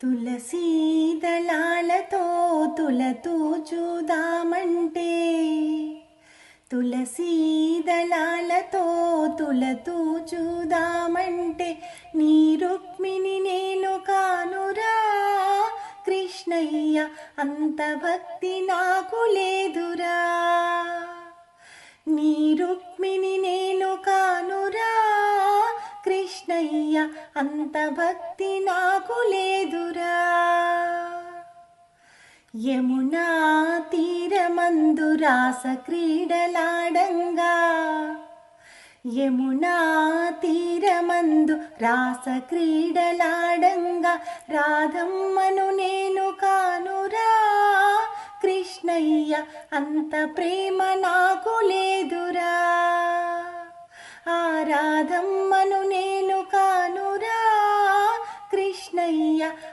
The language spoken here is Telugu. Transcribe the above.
తులసీ దళాలతో తులతూచుదామంటే తులసీ దళాలతో తులతూచుదామంటే నీ రుక్మిణి నేను కానురా కృష్ణయ్య, అంత భక్తి నాకు లేదురా. నీ రుక్మిణి నేను కానురా కృష్ణయ్య, అంత భక్తి నాకు లేదురా. యమునా తీరమందు రాస క్రీడలాడంగా యమునా తీరమందు రాస క్రీడలాడంగా రాధమ్మను నేను కానురా కృష్ణయ్య, అంత ప్రేమ నాకు లేదురా. ఆ రాధమ్మను నేను కానురా కృష్ణయ్య,